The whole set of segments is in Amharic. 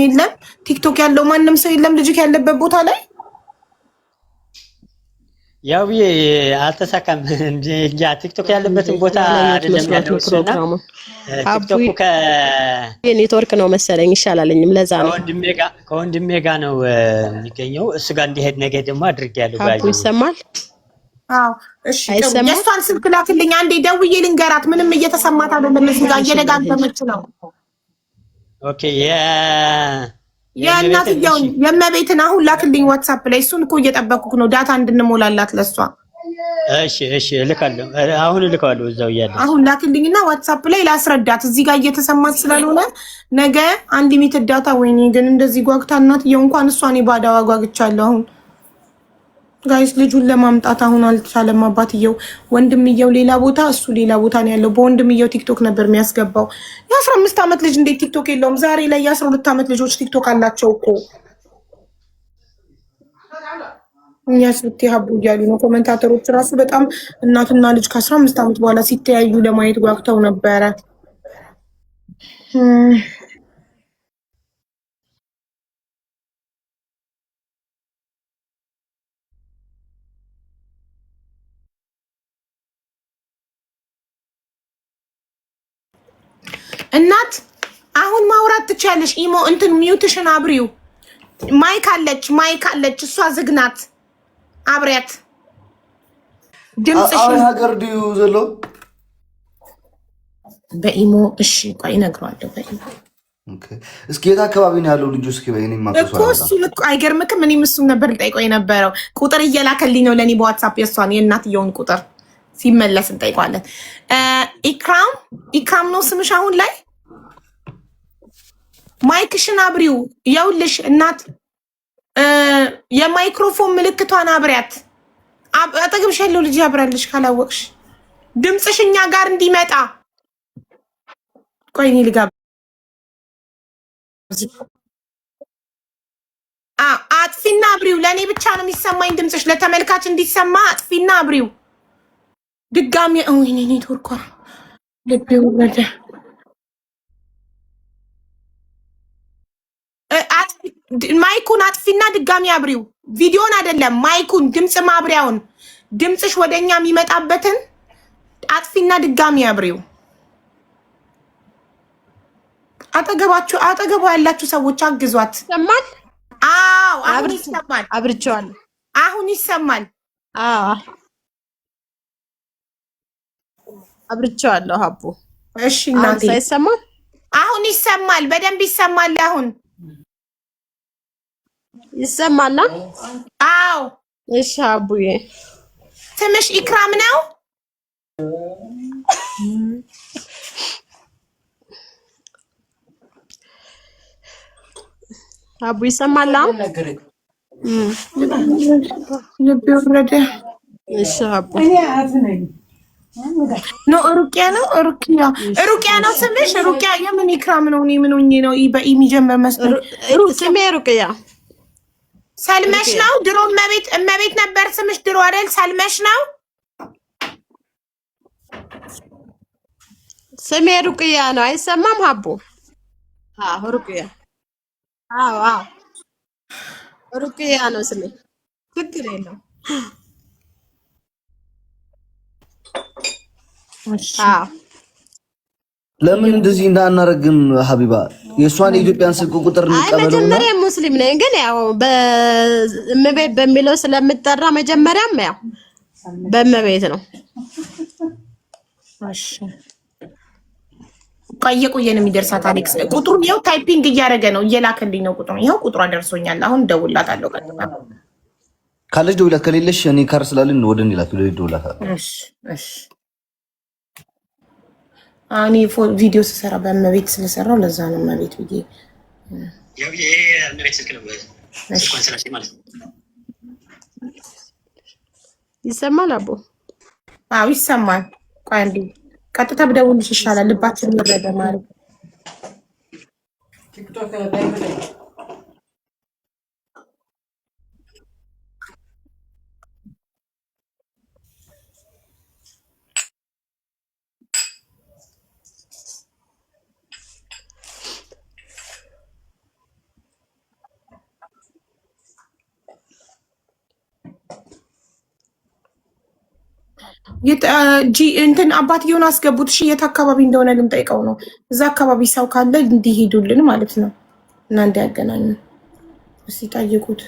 የለም ቲክቶክ ያለው ማንም ሰው የለም ልጅክ ያለበት ቦታ ላይ ያው አልተሳካም እንጂ ቲክቶክ ያለበትን ቦታ አይደለም ያለው እሱና ቲክቶክ ከኔትወርክ ነው መሰለኝ ይሻላለኝም ለዛ ነው ከወንድሜ ጋር ነው የሚገኘው እሱ ጋር እንዲሄድ ነገ ደግሞ አድርጌያለሁ አቡ ይሰማል አዎ እሺ የሷን ስልክ ላክልኝ አንዴ ደውዬ ልንገራት ምንም እየተሰማት አይደለም እዚህ ጋር እየደጋገመች ነው ኦኬ የእናትየው የመቤትን አሁን ላክልኝ ዋትስአፕ ላይ እሱን እኮ እየጠበቅኩ ነው ዳታ እንድንሞላላት ለሷ እሺ እልካለሁ አሁን እልካለሁ እዛው እያለ አሁን ላክልኝና ዋትስአፕ ላይ ላስረዳት እዚህ ጋር እየተሰማት ስላልሆነ ነገ አንድ ሚት ዳታ ወይኔ ግን እንደዚህ ጓግታ እናትየው እንኳን እሷን ባዳዋ ጓግቻለሁ አሁን ጋይስ ልጁን ለማምጣት አሁን አልቻለም አባትየው ወንድምየው ሌላ ቦታ እሱ ሌላ ቦታ ነው ያለው በወንድምየው ቲክቶክ ነበር የሚያስገባው የ15 አመት ልጅ እንዴት ቲክቶክ የለውም ዛሬ ላይ የ12 አመት ልጆች ቲክቶክ አላቸው እኮ እኛስ ብትሀቡ እያሉ ነው ኮሜንታተሮች ራሱ በጣም እናትና ልጅ ከ15 አመት በኋላ ሲተያዩ ለማየት ጓግተው ነበረ እናት አሁን ማውራት ትቻለሽ ኢሞ እንትን ሚውትሽን አብሪው ማይክ አለች እሷ ዝግናት አብሪያት ድምጽሽ ሀገር ዲዩ ዘሎ በኢሞ እሺ ቆይ እነግረዋለሁ በኢሞ ኦኬ እስኪ የት አካባቢ ነው ያለው ልጁ እስኪ በእኔ ማጥፋት እኮ እሱ ልክ አይገርምክም እኔም እሱን ነበር ልጠይቀው የነበረው ቁጥር እየላከልኝ ነው ለኔ በዋትስአፕ የሷን የእናትየውን ቁጥር ሲመለስ እንጠይቀዋለን ኢክራም ነው ስምሽ አሁን ላይ ማይክሽን አብሪው ያውልሽ እናት የማይክሮፎን ምልክቷን አብሪያት አጠገብሽ ያለው ልጅ ያብራልሽ ካላወቅሽ ድምጽሽ እኛ ጋር እንዲመጣ ቆይ እኔ ልጋብ አጥፊና አብሪው ለኔ ብቻ ነው የሚሰማኝ ድምጽሽ ለተመልካች እንዲሰማ አጥፊና አብሪው ድጋሚ ወይኔ ኔትወርኳ ልቤ ወረደ ማይኩን አጥፊና ድጋሚ አብሪው ቪዲዮን አይደለም ማይኩን ድምጽ ማብሪያውን ድምጽሽ ወደኛ የሚመጣበትን አጥፊና ድጋሚ አብሪው አጠገቧ ያላችሁ ሰዎች አግዟት ይሰማል አዎ አሁን ይሰማል አብርቻለሁ አሁን ይሰማል አዎ አብርቻለሁ አቡ እሺ እናቴ ይሰማል አሁን ይሰማል በደንብ ይሰማል አሁን ይሰማል አዎ እሺ አቡዬ ስምሽ ኢክራም ነው አቡ ይሰማል ልቤ ወረደ እሺ አቡ ኖ ሩቅያ ነው ስምሽ ሩቅያ የምን ኢክራም ነው እኔ ምን ሆኜ ነው በኢሚጀመር መስሎኝ ስሜ ሩቅያ ሰልመሽ ነው ድሮ እመቤት ነበር ስምሽ ድሮ አይደል ሰልመሽ ነው ስሜ ሩቅያ ነው አይሰማም አቡ ሩቅያ አዎ ሩቅያ ነው ስሜ ችግር የለውም ለምን እንደዚህ እንዳናረግም ሀቢባ የሷን የኢትዮጵያን ስልክ ቁጥር እንቀበለውና መጀመሪያ ሙስሊም ነኝ ግን ያው በእመቤት በሚለው ስለምጠራ መጀመሪያም ያው በእመቤት ነው እሺ ቆየ ነው የሚደርሳት አሌክስ ቁጥሩን ይኸው ታይፒንግ እያደረገ ነው እየላከልኝ ነው ቁጥሩን ይኸው ቁጥሯ ደርሶኛል አሁን ደውላታለሁ ቀጥታ ካለች ደውላት ከሌለሽ እኔ ካር ስላልን ወደ እኔ ላክ ደውላታለሁ እሺ እኔ ቪዲዮ ስሰራ በእመቤት ስለሰራው ለዛ ነው እመቤት ብዬ ያው ይሄ እመቤት ስልክ ነው ስልኳን ስላሽ ማለት ነው ይሰማል አቦ አዎ ይሰማል ቆይ አንዴ ቀጥታ ብደውልሽ ይሻላል ልባችን ወረደ ማለት ቲክቶክ ላይ እንትን አባትየውን አስገቡት። እሺ የት አካባቢ እንደሆነ ልንጠይቀው ነው። እዛ አካባቢ ሰው ካለ እንዲሄዱልን ማለት ነው እና እንዲያገናኙ እስኪ ጠይቁት።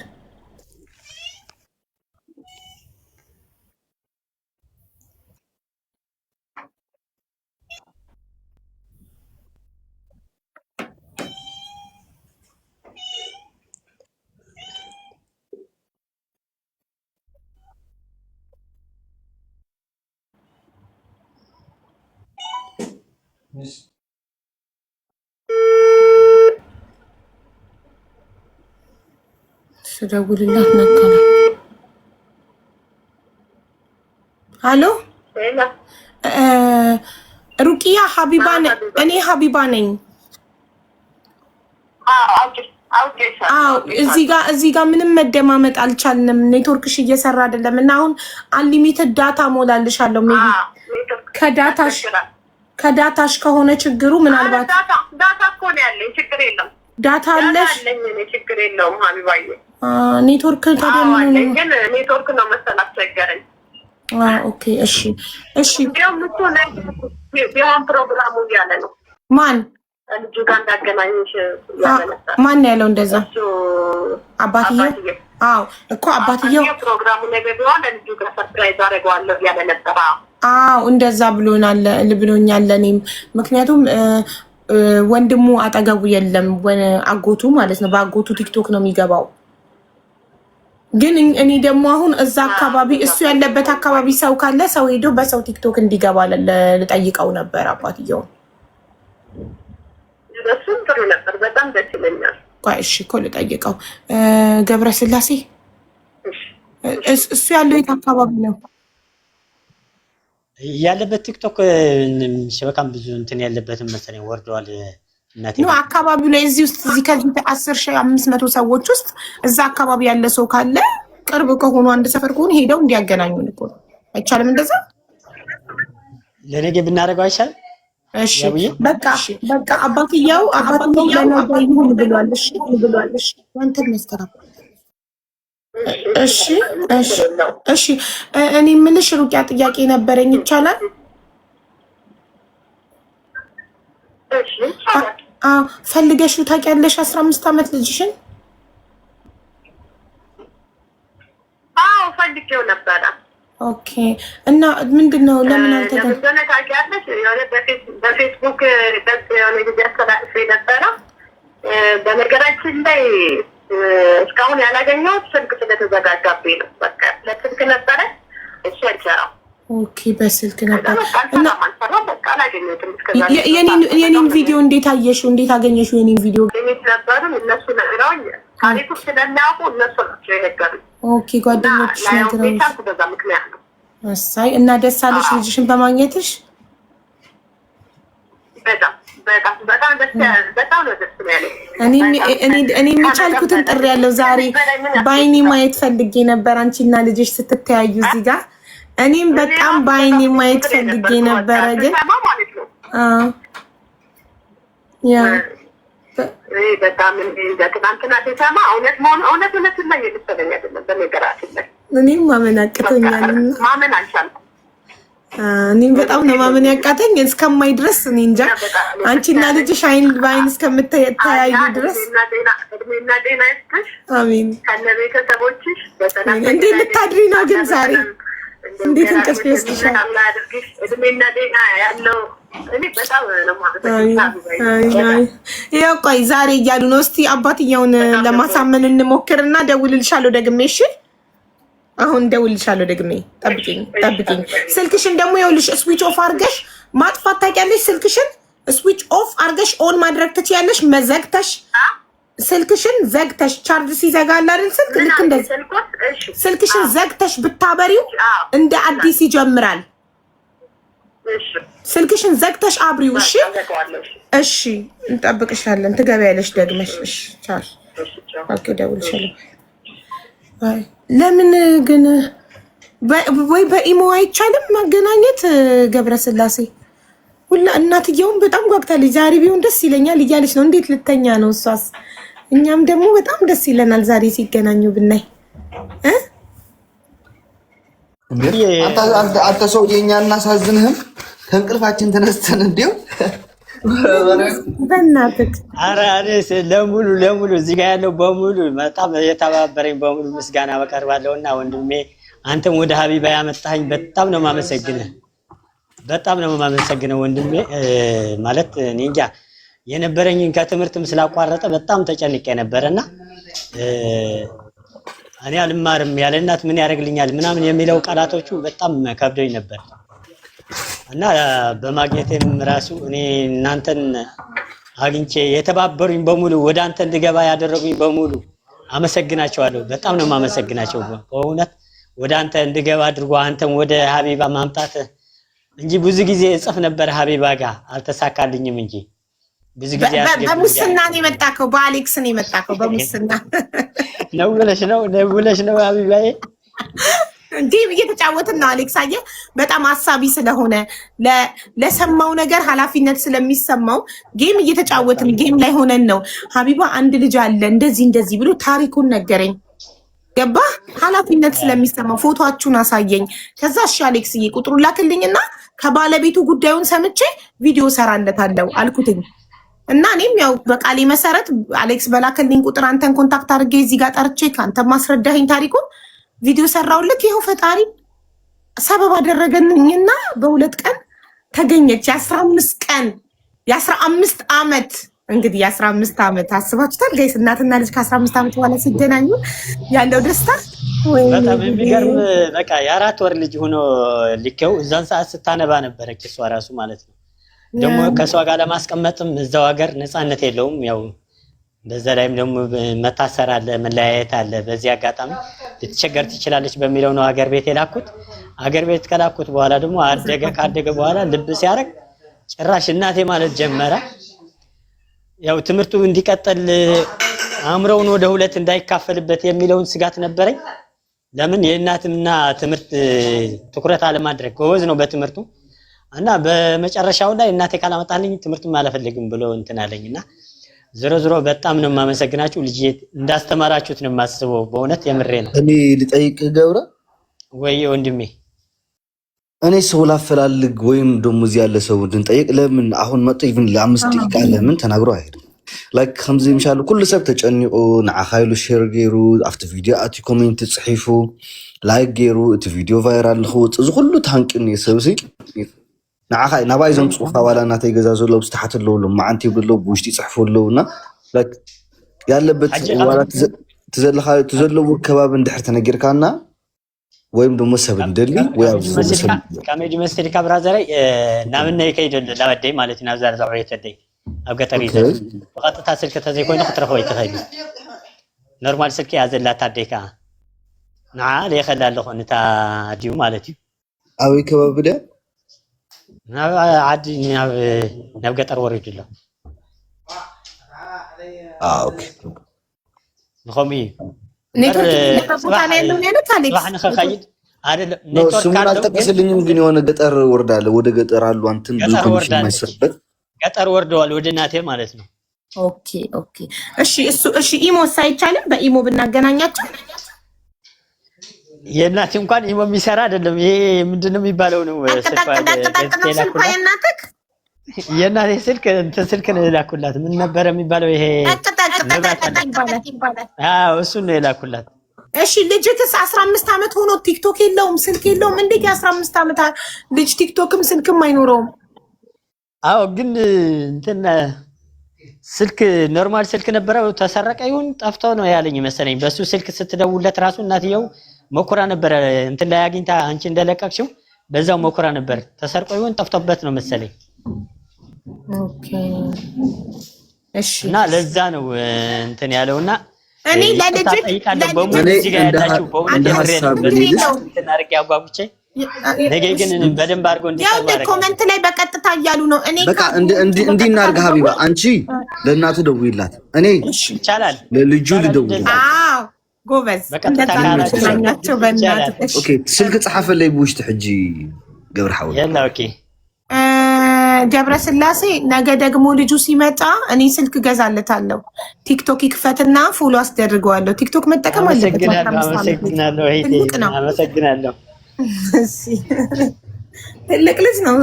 ስደውልላት ነካለ። አሎ ሩቂያ ሀቢባ እኔ ሀቢባ ነኝ። እዚህ ጋር ምንም መደማመጥ አልቻልንም። ኔትወርክሽ እየሰራ አይደለም እና አሁን አንሊሚትድ ዳታ ሞላልሻለሁ። ሜቢ ከዳታሽ ከሆነ ችግሩ ምናልባት ዳታ እኮ ነው ያለኝ። ችግር የለም። ዳታ አለሽ? ችግር የለውም ሀቢባዬ። ኔትወርክ ታደምን ግን ኔትወርክ ነው መሰል አስቸገረኝ። ኦኬ እሺ እሺ። ቢሆን ፕሮግራሙ እያለ ነው። ማን ልጁ ጋር እንዳገናኝሽ ማን ያለው እንደዛ? አባትየው? አዎ እኮ አባትየው ፕሮግራሙ ነገ ቢሆን ልጁ ጋር ሰርፕራይዝ አደርገዋለሁ ያለ ነበር። አዎ እንደዛ ብሎኛል። እኔም ምክንያቱም ወንድሙ አጠገቡ የለም፣ አጎቱ ማለት ነው። በአጎቱ ቲክቶክ ነው የሚገባው። ግን እኔ ደግሞ አሁን እዛ አካባቢ እሱ ያለበት አካባቢ ሰው ካለ ሰው ሄዶ በሰው ቲክቶክ እንዲገባ ልጠይቀው ነበር አባትየውን። እሱም ጥሩ ነበር፣ በጣም ደስ ይለኛል። እሺ እኮ ልጠይቀው። ገብረስላሴ እሱ ያለው የት አካባቢ ነው ያለበት? ቲክቶክ ሸበካም ብዙ እንትን ያለበትም መሰለኝ ወርደዋል። እናቴ ነው አካባቢው ላይ እዚህ ውስጥ እዚህ ከዚህ 10,500 ሰዎች ውስጥ እዛ አካባቢ ያለ ሰው ካለ ቅርብ ከሆኑ አንድ ሰፈር ከሆኑ ሄደው እንዲያገናኙን እኮ ነው። አይቻልም እንደዛ? ለነገ ብናደርገው አይሻልም? እሺ በቃ አባትየው ለነገ ይሁን ብሏል። እሺ አንተን መስከረም እሺ እኔ የምልሽ ሩቂያ ጥያቄ ነበረኝ። ይቻላል? ፈልገሽው ታውቂያለሽ 15 ዓመት ልጅሽን? አዎ ፈልጌው ነበረ። ኦኬ እና ምንድነው ለምን አልተገኘም? ታውቂያለሽ የሆነ በፌስቡክ ገጽ የሆነ ጊዜ አስተላልፌ ነበረ። በነገራችን ላይ እስካሁን ያላገኘሁት ስልክ ስለተዘጋጋብኝ ነው። በቃ ለስልክ ነበረ እሱ አይሰራም። ኦኬ በስልክ ነበር እና የኔን ቪዲዮ እንዴት አየሽው? እንዴት አገኘሽው? የኔን ቪዲዮ ነበሩ እነሱ ነግረውኝ ታሪኩ ስለሚያውቁ እነሱ ናቸው የነገሩኝ። ኦኬ ጓደኞች ነግረውኝ በዛ ምክንያት ነው። እሰይ እና ደስ አለሽ ልጅሽን በማግኘትሽ? እኔ የቻልኩትን ጥሪ ያለው ዛሬ በአይኔ ማየት ፈልጌ ነበር አንቺና ልጅሽ ስትተያዩ እዚህ ጋር። እኔም በጣም በአይኔ ማየት ፈልጌ ነበረ ግን እኔም ማመን አቅቶኛል። እኔም በጣም ነው ማመን ያቃተኝ እስከማይ ድረስ እኔ እንጃ። አንቺና ልጅሽ አይን በአይን እስከምትተያዩ ድረስ አሜን። እንዴት ልታድሪ ነው ግን ዛሬ? እንዴት እንቅልፍ ይወስድሻል? ያው ቆይ ዛሬ እያሉ ነው። እስቲ አባትየውን ለማሳመን እንሞክርና ደውልልሻለሁ ደግሜ። እሺ አሁን ደውልልሻለሁ ደግሜ። ጠብቂኝ። ስልክሽን ደግሞ ይኸውልሽ ስዊች ኦፍ አድርገሽ ማጥፋት ታውቂያለሽ። ስልክሽን ስዊች ኦፍ አድርገሽ ኦን ማድረግ ትችያለሽ። መዘግተሽ ስልክሽን ዘግተሽ ቻርጅ ሲዘጋል አይደል ስልክ ልክ እንደዚህ ስልክሽን ዘግተሽ ብታበሪው እንደ አዲስ ይጀምራል። ስልክሽን ዘግተሽ አብሪው። እሺ እንጠብቅሻለን። ትገቢያለሽ ደግመሽ። እሺ ቻው። ኦኬ ደውልልሻለሁ። ለምን ግን ወይ በኢሞ አይቻልም ማገናኘት? ገብረስላሴ ሁላ እናትየውን በጣም ጓግታለች። ዛሬ ቢሆን ደስ ይለኛል እያለች ነው። እንዴት ልተኛ ነው እሷስ? እኛም ደግሞ በጣም ደስ ይለናል ዛሬ ሲገናኙ ብናይ። አንተ ሰው የኛ እናሳዝንህም ከእንቅልፋችን ተነስተን እንዴው በእናትህ ኧረ እኔስ ለሙሉ እዚህ ጋር ያለው በሙሉ በጣም የተባበረኝ በሙሉ ምስጋና በቀርባለሁና ወንድሜ አንተም ወደ ሀቢባ ያመጣኸኝ በጣም ነው የማመሰግነው ወንድሜ። ማለት እኔ እንጃ የነበረኝን ከትምህርትም ስላቋረጠ በጣም ተጨንቄ ነበርና እኔ አልማርም ያለ እናት ምን ያደርግልኛል ምናምን የሚለው ቃላቶቹ በጣም ከብዶኝ ነበር እና በማግኘቴም ራሱ እኔ እናንተን አግኝቼ የተባበሩኝ በሙሉ ወደ አንተ እንድገባ ያደረጉኝ በሙሉ አመሰግናቸዋለሁ። በጣም ነው የማመሰግናቸው በእውነት ወደ አንተ እንድገባ አድርጎ አንተም ወደ ሀቢባ ማምጣት እንጂ ብዙ ጊዜ እጽፍ ነበር ሀቢባ ጋር አልተሳካልኝም እንጂ ብዙ ጊዜ በሙስና ነው የመጣከው፣ በአሌክስ ነው የመጣከው። በሙስና ነው ብለሽ ነው ሀቢባዬ ጌም እየተጫወትን ነው። አሌክስ አየህ በጣም አሳቢ ስለሆነ ለሰማው ነገር ኃላፊነት ስለሚሰማው ጌም እየተጫወትን ጌም ላይ ሆነን ነው። ሀቢባ አንድ ልጅ አለ እንደዚህ ብሎ ታሪኩን ነገረኝ። ገባ ኃላፊነት ስለሚሰማው ፎቶአችሁን አሳየኝ። ከዛ እሺ አሌክስዬ ቁጥሩን ላክልኝና ከባለቤቱ ጉዳዩን ሰምቼ ቪዲዮ ሰራለታለሁ አልኩትኝ። እና እኔም ያው በቃሌ መሰረት አሌክስ በላክልኝ ቁጥር አንተን ኮንታክት አድርጌ እዚህ ጋር ጠርቼ ከአንተ ማስረዳኸኝ ታሪኩን ቪዲዮ ሰራውልክ። ይኸው ፈጣሪ ሰበብ አደረገልኝና በ2 ቀን ተገኘች። የ15 ዓመት እንግዲህ የ15 ዓመት አስባችሁታል ጋይስ? እናትና ልጅ ከ15 ዓመት በኋላ ሲገናኙ ያለው ደስታ በጣም የሚገርም በቃ የ4 ወር ልጅ ሆኖ ልከው እዛን ሰዓት ስታነባ ነበረች እሷ ራሱ ማለት ነው። ደግሞ ከሷ ጋር ለማስቀመጥም እዛው ሀገር ነፃነት የለውም። ያው በዛ ላይም ደግሞ መታሰር አለ፣ መለያየት አለ። በዚህ አጋጣሚ ልትቸገር ትችላለች በሚለው ነው ሀገር ቤት የላኩት። ሀገር ቤት ከላኩት በኋላ ደግሞ ካደገ በኋላ ልብ ሲያደርግ ጭራሽ እናቴ ማለት ጀመረ። ያው ትምህርቱ እንዲቀጥል አእምሮውን ወደ 2 እንዳይካፈልበት የሚለውን ስጋት ነበረኝ። ለምን የእናትና ትምህርት ትኩረት አለማድረግ ጎበዝ ነው በትምህርቱ እና በመጨረሻው ላይ እናቴ ካላመጣልኝ ትምህርቱን አልፈልግም ብሎ እንትን አለኝና ዝሮ በጣም ነው የማመሰግናችሁ። ልጅ እንዳስተማራችሁት ነው የማስበው። በእውነት የምሬ ነው። እኔ ልጠይቅ ገብረ ወይ ወንድሜ እኔ ሰው ላፈላልግ ወይም ደግሞ እዚህ ያለ ሰው እንድንጠይቅ ለምን አሁን መጥቶ ኢቭን ለ5 ደቂቃ ለምን ተናግሮ አይሄድም? ላይክ ከምዚ ምሻሉ ኩሉ ሰብ ተጨኒቁ ንዓኻይሉ ሼር ገይሩ ኣብቲ ቪድዮ ኣቲ ኮሜንት ጽሒፉ ላይክ ገይሩ እቲ ቪድዮ ቫይራል ንኽውፅእ እዚ ኩሉ ታንቂን የሰብሲ ንዓኻይ ናባይ ዘምፅኡኻ ዋላ እናተይ ገዛ ዘሎ ብስተሓት ኣለውሎ መዓንቲ ይብሎ ብውሽጢ ይፅሕፉ ኣለውና ያለበት ዋላ ትዘለዎ ከባቢ እንድሕር ተነጊርካና ወይም ደግሞ ሰብ እንደሊ ወይ ኣብ ዝመሰል ካሜዲ መስል ካብራዘራይ ናብነይ ከይደል ላበደይ ማለት ነው። ዛሬ ዛሬ ተደይ ኣብ ገጠር ይዘ በቀጥታ ስልክ ተዘይ ኮይኑ ክትረኽበይ ትኽእል ኖርማል ስልክ ያዘላ ታደይካ ንዓ ለይኸላለ ኾንታ ዲዩ ማለት እዩ። ኣበይ ከባቢ ደ ናብ ዓዲ ናብ ገጠር ወሪዱ ኣሎ። ኦኬ ንኸም እዩ ስሙን አልጠቀስልኝም፣ ግን የሆነ ገጠር ወርዳለ ወደ ገጠር አሉ አንተን ብዙ ኮሚሽን ማይሰርበት ገጠር ወርደዋል ወደ እናቴ ማለት ነው። ኦኬ እሺ ኢሞ ሳይቻልም በኢሞ ብናገናኛቸው የእናቴ እንኳን ኢሞ የሚሰራ አይደለም። ይሄ ምንድነው የሚባለው ነው? የእናቴ ስልክ ነው የላኩላት። ምን ነበር የሚባለው? ይሄ እሱን ነው የላኩላት። እሺ ልጅክስ 15 ዓመት ሆኖ ቲክቶክ የለውም ስልክ የለውም። እንዴት የ15 ዓመት ልጅ ቲክቶክም ስልክም አይኖረውም? አዎ ግን እንትን ስልክ ኖርማል ስልክ ነበረው ተሰረቀ ይሁን ጠፍቶ ነው ያለኝ መሰለኝ። በሱ ስልክ ስትደውለት ራሱ እናትየው ሞክራ ነበር እንትን ላይ አግኝታ አንቺ እንደለቀቅሽው በዛው ሞክራ ነበር። ተሰርቆ ይሁን ጠፍቶበት ነው መሰለኝ። ኦኬ እሺ እና ለዛ ነው እንትን ያለውና እኔ ለልጅክ በሙሉ እዚህ ጋር ያላችሁ በእውነት ተናርቂ ያጓጉቼ ነገ ግን በደንብ አድርጎ እንዲታወቅ ያው ኮሜንት ላይ በቀጥታ እያሉ ነው። እኔ በቃ እንዲናርግ ሀቢባ አንቺ ለእናቱ ደውይላት፣ እኔ ይቻላል ለልጁ ልደውይላት። አዎ ጎበዝ እንደታናቸው በእናትህ። ኦኬ ስልክ ጻፈለይ ብውሽጥ ሕጂ ገብረ ሓወል ያላ ኦኬ ገብረ ስላሴ ነገ ደግሞ ልጁ ሲመጣ እኔ ስልክ ገዛለታለሁ። ቲክቶክ ይክፈትና ፎሎ አስደርገዋለሁ። ቲክቶክ መጠቀም አለበት። አመሰግናለሁ። እሺ ትልቅ ልጅ ነው።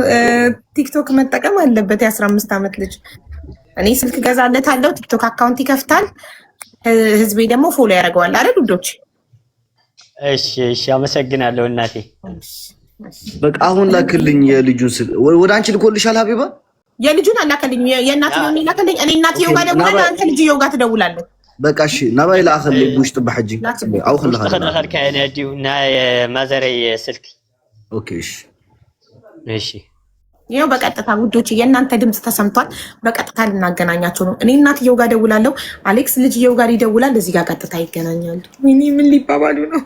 ቲክቶክ መጠቀም አለበት። የ15 ዓመት ልጅ። እኔ ስልክ ገዛለታለሁ፣ ቲክቶክ አካውንት ይከፍታል፣ ህዝቤ ደግሞ ፎሎ ያደርገዋል አይደል ውዶች? እሺ እሺ፣ አመሰግናለሁ እናቴ። በቃ አሁን ላክልኝ የልጁን ስልክ። ወደ አንቺ ልኮልሻል ሀቢባ? የልጁን አላከልኝ፣ የእናትየውን ላከልኝ። እኔ እናትየው ጋር ደውላለሁ፣ አንተ ልጅየው ጋር ትደውላለህ። በቃ እሺ ናባይ ላአኸለይ ውሽጥ በሐጂ አው خلها ተኸደኸል ከነዲው እና ማዘረይ ስልክ። ኦኬ እሺ እሺ። ይኸው በቀጥታ ውዶች የእናንተ ድምፅ ተሰምቷል። በቀጥታ ልናገናኛቸው ነው። እኔ እናትየው ጋር ደውላለሁ፣ አሌክስ ልጅየው ጋር ይደውላል። እዚህ ጋር ቀጥታ ይገናኛሉ። ወይኔ ምን ሊባባሉ ነው?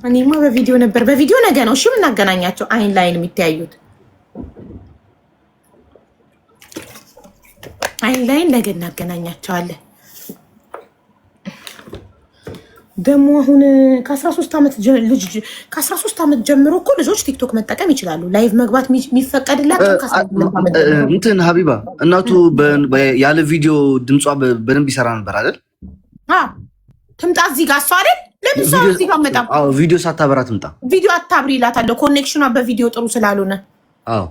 እኔማ በቪዲዮ ነበር። በቪዲዮ ነገ ነው እሺ የምናገናኛቸው፣ አይን ላይን የሚተያዩት አይን ላይን ነገ እናገናኛቸዋለን። ደግሞ አሁን ከ13 ዓመት ልጅ ከ13 ዓመት ጀምሮ እኮ ልጆች ቲክቶክ መጠቀም ይችላሉ። ላይቭ መግባት የሚፈቀድላቸው እንትን ሀቢባ እናቱ ያለ ቪዲዮ ድምጿ በደንብ ይሰራ ነበር አይደል? ትምጣ እዚህ ጋር እሷ አይደል? ለምን ሰው እዚህ ጋር መጣ? ቪዲዮ ሳታበራ ትምጣ። ቪዲዮ አታብሪ እላታለሁ። ኮኔክሽኗ በቪዲዮ ጥሩ ስላልሆነ። አዎ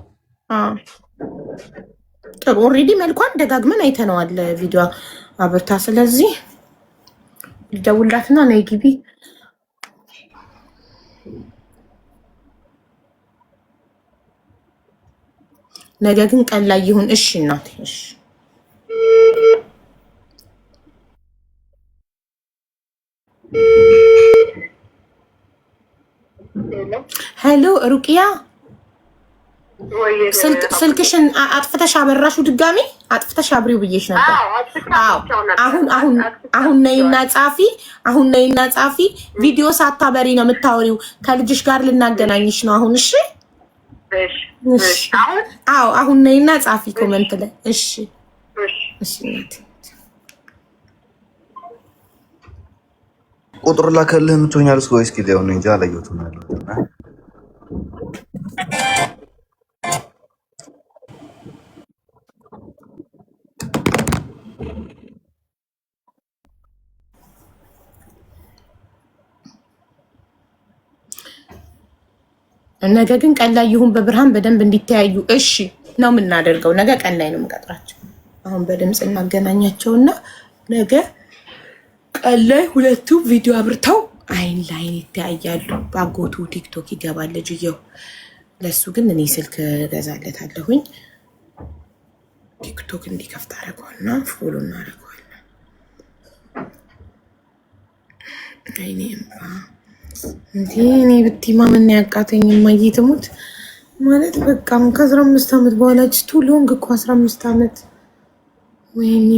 ጥሩ ኦልሬዲ መልኳን ደጋግመን አይተነዋል ቪዲዮ አብርታ። ስለዚህ ልደውልላትና ነይ ግቢ። ነገ ግን ቀን ላይ ይሁን። እሺ እናቴ እሺ። ሄሎ ሩቅያ፣ ስልክሽን አጥፍተሽ አበራሽው? ድጋሚ አጥፍተሽ አብሪው ብዬሽ ነበር። አሁን ነይና ጻፊ። አሁን ነይና ጻፊ። ቪዲዮ ሳታበሪ ነው የምታወሪው። ከልጅሽ ጋር ልናገናኝሽ ነው አሁን። እሺ አሁን ነይና ጻፊ ኮመንት ላይ። እሺ እሺ። ቁጥር ላከልህ የምትሆኛል እስከ ወይስ ጊዜው ነው እንጂ አላየሁትም ያለው ነገ ግን ቀን ላይ ይሁን በብርሃን በደንብ እንዲተያዩ እሺ ነው የምናደርገው። ነገ ቀን ላይ ነው የምቀጥራቸው። አሁን በድምፅ እናገናኛቸውና ነገ ቀን ላይ ሁለቱም ቪዲዮ አብርተው አይን ላይን ይተያያሉ። ባጎቱ ቲክቶክ ይገባል ልጅየው። ለሱ ግን እኔ ስልክ ገዛለታለሁኝ። ቲክቶክ እንዲከፍት አደረገዋልና ፎሎ እናደርገዋለን። እኔ ብቲማ ምን ያቃተኝ ማየ ትሙት ማለት በቃ ከ15 ዓመት በኋላ ቱ ሎንግ እኮ 15 ዓመት ወይኔ።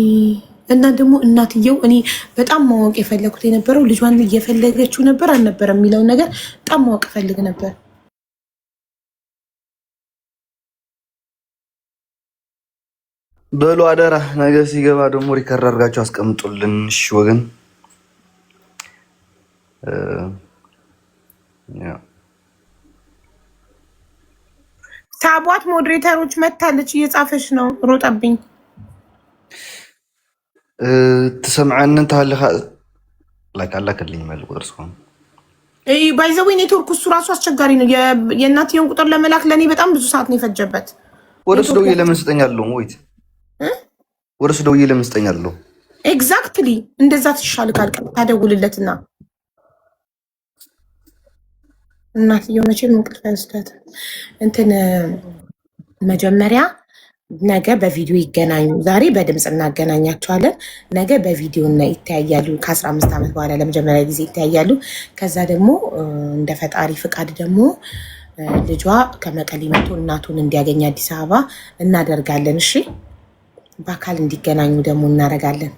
እና ደግሞ እናትየው እኔ በጣም ማወቅ የፈለኩት የነበረው ልጇን እየፈለገችው ነበር አልነበረም የሚለውን ነገር በጣም ማወቅ ፈልግ ነበር። በሉ አደራ ነገ ሲገባ ደግሞ ሪከርድ አድርጋችሁ አስቀምጡልን እሺ ወገን። ታቧት ሞዴሬተሮች መታለች፣ እየጻፈች ነው። ሮጠብኝ። ትሰምዐንን ታለኻ ላካላከልኝ መልኩ እርስዎም ባይዘዌ ኔትወርክ እሱ ራሱ አስቸጋሪ ነው። የእናትየውን ቁጥር ለመላክ ለእኔ በጣም ብዙ ሰዓት ነው የፈጀበት። ወደ እሱ ደውዬ ለምን ስጠኛለሁ? ወይት ወደ እሱ ደውዬ ለምን ስጠኛለሁ? ኤግዛክትሊ እንደዛ ትሻልካል። ታደውልለትና እናትየው መቼም እንቅልፍ አይወስዳትም። እንትን መጀመሪያ ነገ በቪዲዮ ይገናኙ። ዛሬ በድምፅ እናገናኛቸዋለን። ነገ በቪዲዮ እና ይተያያሉ። ከ15 ዓመት በኋላ ለመጀመሪያ ጊዜ ይተያያሉ። ከዛ ደግሞ እንደ ፈጣሪ ፍቃድ ደግሞ ልጇ ከመቀሌ መጥቶ እናቱን እንዲያገኝ አዲስ አበባ እናደርጋለን። እሺ በአካል እንዲገናኙ ደግሞ እናደርጋለን።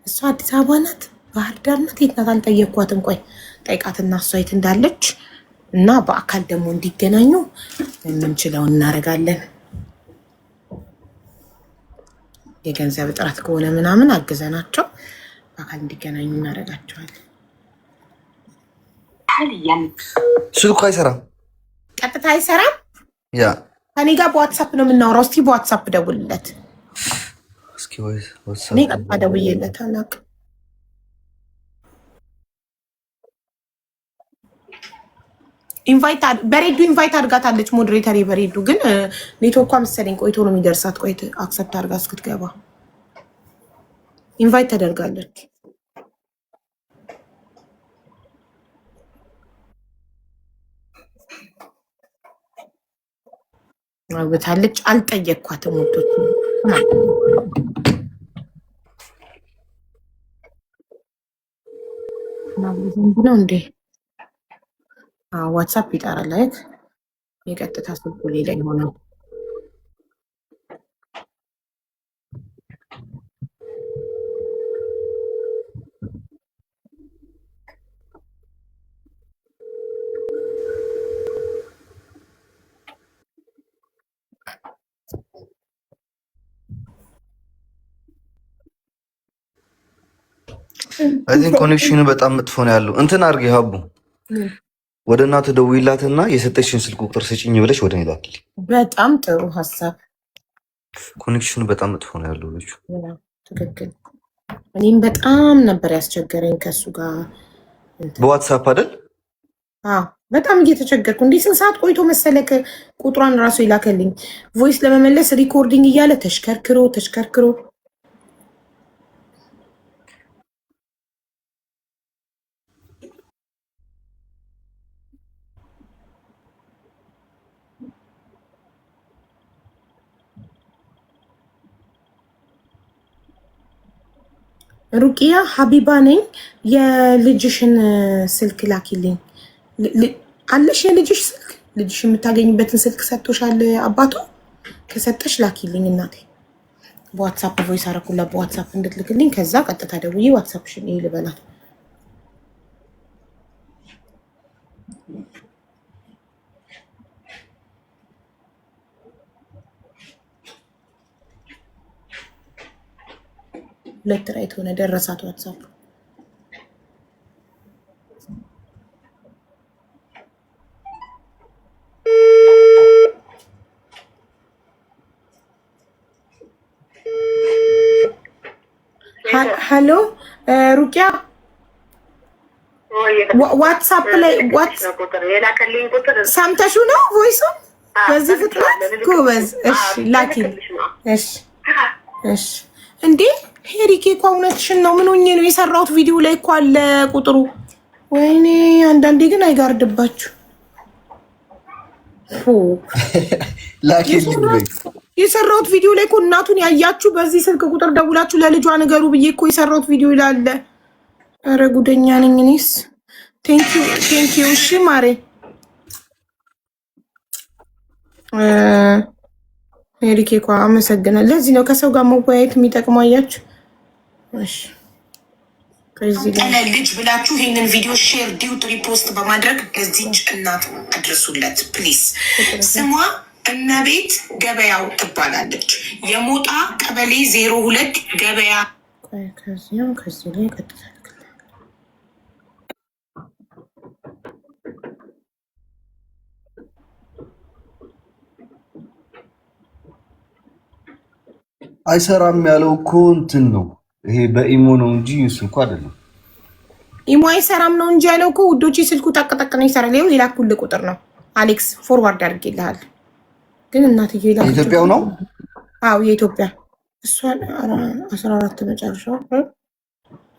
እሷ አዲስ አበባ ናት፣ ባህር ዳር ናት፣ የት ናት አልጠየኳትም። ቆይ ጠይቃትና እሷ የት እንዳለች እና በአካል ደግሞ እንዲገናኙ የምንችለውን እናደርጋለን። የገንዘብ እጥረት ከሆነ ምናምን አግዘናቸው በአካል እንዲገናኙ እናደርጋቸዋለን። ስልኩ አይሰራም፣ ቀጥታ አይሰራም። ያ ከኔ ጋር በዋትሳፕ ነው የምናወራው። እስቲ በዋትሳፕ ደውልለት። እስኪ ዋትሳፕ እኔ ቀጥታ ደውዬለት አላውቅም። ኢንቫይት በሬዱ ኢንቫይት አድርጋታለች። ሞዴሬተር በሬዱ ግን ኔትወርኳ መሰለኝ ቆይቶ ነው የሚደርሳት። ቆይቶ አክሰፕት አድርጋ እስክትገባ ኢንቫይት ተደርጋለች። አውብታለች። አልጠየቅኳትም። ወጥቶት ነው እንዴ? ዋትሳፕ ይጠራል። አይት የቀጥታ ስልኩ ሌላ ይሆናል። አይን ኮኔክሽኑ በጣም መጥፎ ነው ያለው። እንትን አድርጌ ሀቡ ወደ እናት ደውይላትና የሰጠሽን ስልክ ቁጥር ስጪኝ ብለሽ ወደ እኔ ላኪልኝ። በጣም ጥሩ ሀሳብ። ኮኔክሽኑ በጣም መጥፎ ነው ያለው ልጁ። ትክክል። እኔም በጣም ነበር ያስቸገረኝ ከሱ ጋር በዋትሳፕ አይደል? በጣም እየተቸገርኩ እንዴ! ስንት ሰዓት ቆይቶ መሰለክ ቁጥሯን ራሱ ይላከልኝ ቮይስ ለመመለስ ሪኮርዲንግ እያለ ተሽከርክሮ ሩቅያ ሀቢባ ነኝ። የልጅሽን ስልክ ላኪልኝ። አለሽ የልጅሽ ስልክ? ልጅሽ የምታገኝበትን ስልክ ሰጥቶሻል አባቷ? ከሰጠሽ ላኪልኝ እናቴ። በዋትሳፕ ቮይስ አረኩላ በዋትሳፕ እንድትልክልኝ። ከዛ ቀጥታ ደውዬ ዋትሳፕሽን ይሄ ልበላት። ሁለት ራይት ሆነ ደረሳት ዋትሳፕ። ሄሎ ሩቅያ ዋትሳፕ ላይ ሰምተሽው ነው ቮይሱን በዚህ ፍጥነት? ጎበዝ። እሺ ላኪልኝ። እሺ እንዴ ሄሪኬ እኮ እውነትሽን ነው። ምን ሆኜ ነው? የሰራሁት ቪዲዮ ላይ እኮ አለ ቁጥሩ። ወይኔ አንዳንዴ ግን አይጋርድባችሁ። የሰራሁት ቪዲዮ ላይ እኮ እናቱን ያያችሁ በዚህ ስልክ ቁጥር ደውላችሁ ለልጇ ነገሩ ብዬ እኮ የሰራሁት ቪዲዮ ይላል። ኧረ ጉደኛ ነኝ እኔስ። ቴንኪዩ። እሺ ማሬ ሄሪኬ እኮ አመሰግናለሁ። ለዚህ ነው ከሰው ጋር መወያየት የሚጠቅመው። አያችሁ። እሺ ልጅ ብላችሁ ይህንን ቪዲዮ ሼር፣ ዲዩት፣ ሪፖስት በማድረግ ለዚህ እናት አድርሱለት ፕሊስ። ስሟ እመቤት ገበያው ትባላለች። የሞጣ ቀበሌ 02 ገበያ። ከዚህ ላይ ቀጥታ አይሰራም ያለው እኮ እንትን ነው። ይሄ በኢሞ ነው እንጂ ስልኩ አይደለም። ኢሞ አይሰራም ነው እንጂ ያለው እኮ ውዶቼ፣ ስልኩ ጠቅጠቅ ነው ይሰራል። ይኸው የላኩልህ ቁጥር ነው አሌክስ፣ ፎርዋርድ አድርጌልሃል። ግን እናትዬ ይላል የኢትዮጵያው ነው። አዎ የኢትዮጵያ። እሷ 14 መጨረሻው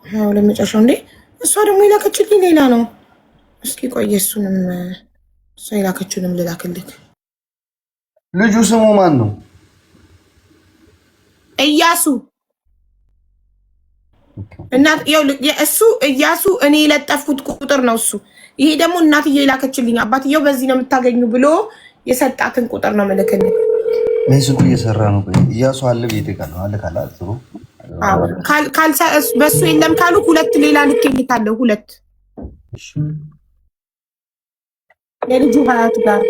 22 መጨረሻው። እንዴ እሷ ደግሞ የላከችልኝ ሌላ ነው። እስኪ ቆይ እሱንም እሷ የላከችውንም ልላክልህ። ልጁ ስሙ ማን ነው? እያሱ። እና እሱ እያሱ እኔ የለጠፍኩት ቁጥር ነው እሱ። ይሄ ደግሞ እናትዬ የላከችልኝ። አባትየው በዚህ ነው የምታገኙ ብሎ የሰጣትን ቁጥር ነው መልክልኝ። ምን ስልኩ እየሰራ ነው? እያሱ አለ ቤቴ ጋር ነው አለ ካላ ጥሩ። በሱ የለም ካሉ ሁለት ሌላ ልኬልታለሁ። ሁለት የልጁ ሀያት ጋር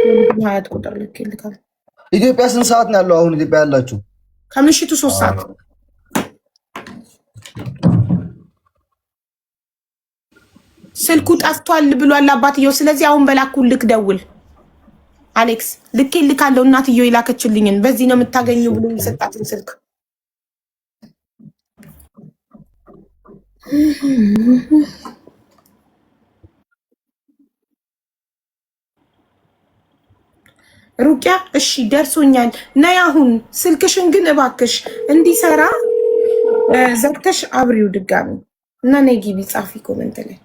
የልጁ ሀያት ቁጥር ልኬልታለሁ። ኢትዮጵያ ስንት ሰዓት ነው ያለው አሁን? ኢትዮጵያ ያላችሁ ከምሽቱ 3 ሰዓት። ስልኩ ጠፍቷል ብሏል አባትየው። ስለዚህ አሁን በላኩልክ ደውል አሌክስ። ልኬልካለሁ እናትየው የላከችልኝን። በዚህ ነው የምታገኘው ብሎ የሰጣትን ስልክ ሩቅያ እሺ ደርሶኛል። ነይ አሁን ስልክሽን ግን እባክሽ እንዲሰራ ዘግተሽ አብሪው ድጋሚ እና ነይ ግቢ ጻፊ ኮሜንት ላይ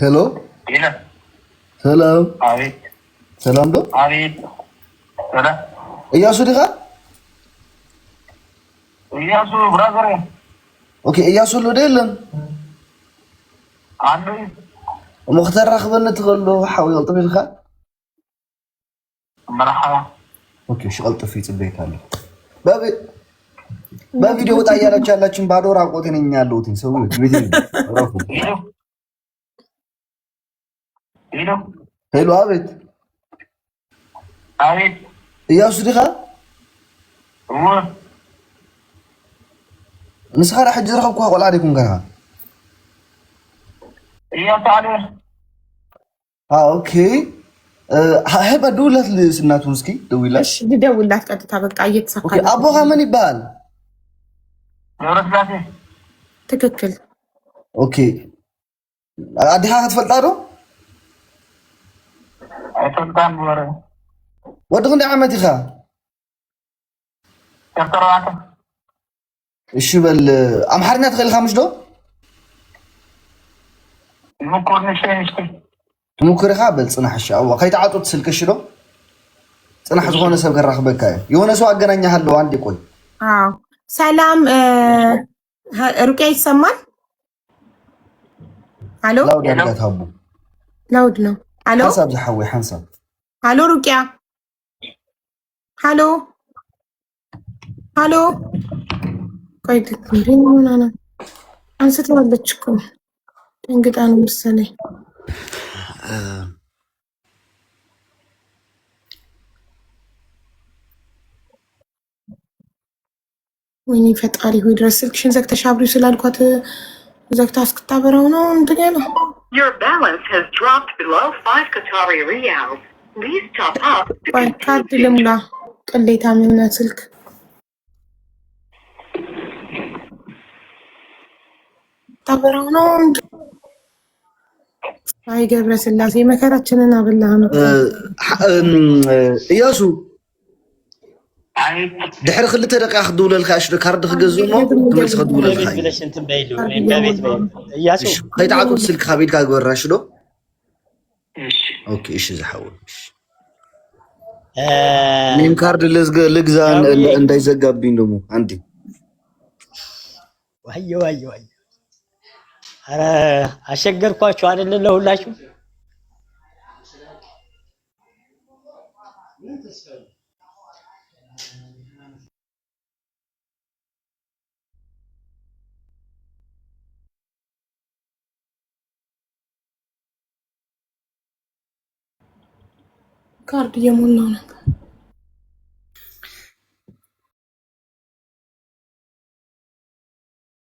ሄሎ ሰላም አቤት ሰላም ዶ አቤት ሰላም እያሱ ዲኻ እያሱ ብራዘር ኦኬ እያሱ ሎ ደለን አንዱ مختار رخبنا تقول حاول يلطف الخال مرحبا اوكي شغلت في تبيت عليه በቪዲዮ ወጣ ያላችሁ ያላችሁን ባዶ ራቆቴ ነኝ ያለሁት ሰው ቤት ረፉ ሄሎ አቤት አቤት እያሱ ዲኻ ንስኻራ ሕጂ ረኸብኩ ቆልዓ ዲኩም ገና እያሱ አለ ኦኬ هاي بدولت لسناتون اسكي دويلات ايش بدولات ቀጥታ በቃ እየተሳካ اوكي ابوها من يبال ገብረስላሴ ትክክል اوكي አዲሃ ትፈልጣዶ አይተንታን ወረ ወድግን ዓመት ይኻ ተፈራተ እሺ በል አምሐርኛ ትኽእል ኻምሽ ዶ ሙኮርነሽንሽቲ ትሙክርኻ በል ጽናሕ እሺ አዋ ከይተዓጡት ስልክሽ ዶ ጽናሕ ዝኾነ ሰብ ከራኽበካ የሆነ ሰው አገናኛለሁ አንዴ ቆይ አዎ ሰላም ሩቅያ ይሰማል አሎ ላውድ ያርጋት አቡ ላውድ ነው አሎ ሐሳብ ዘሐዊ ሐንሳብ አሎ ሩቅያ አሎ አሎ ቆይ ትክክል ነው አንስተዋለች እኮ እንግዳ ነው መሰለኝ ወይኔ ፈጣሪ ሆይ ድረስ ስልክሽን ዘግተሽ አብሪው ስላልኳት ዘግታ እስክታበራው ነው እንትን ያለው Your balance has dropped below 5 Qatari riyals. Please top up. ቆይ ካርድ ልሙላ ቅሌታ የሆነ ስልክ ታበራው ነው አይ ገብረ ስላሴ መከራችንን አበላህ ነው እያሱ ድሕሪ ክልተ ደቂቃ ክድውለልካ እሺ ካርድ ክገዝሞ ትመልስ ክድውለልካ ብለሽ እንትን በይሉ በቤት በይ እያሱ ከይተዓጡት ስልክ ከቤትካ ግበራሽ ዶ እሺ ኦኬ እሺ ዝሐውል እኔም ካርድ ልግዛ እንዳይዘጋብኝ ደግሞ አንዴ ዋየ ዋየ ዋየ ኧረ አሸገርኳችሁ አይደል ለሁላችሁ ካርድ እየሞላው ነበር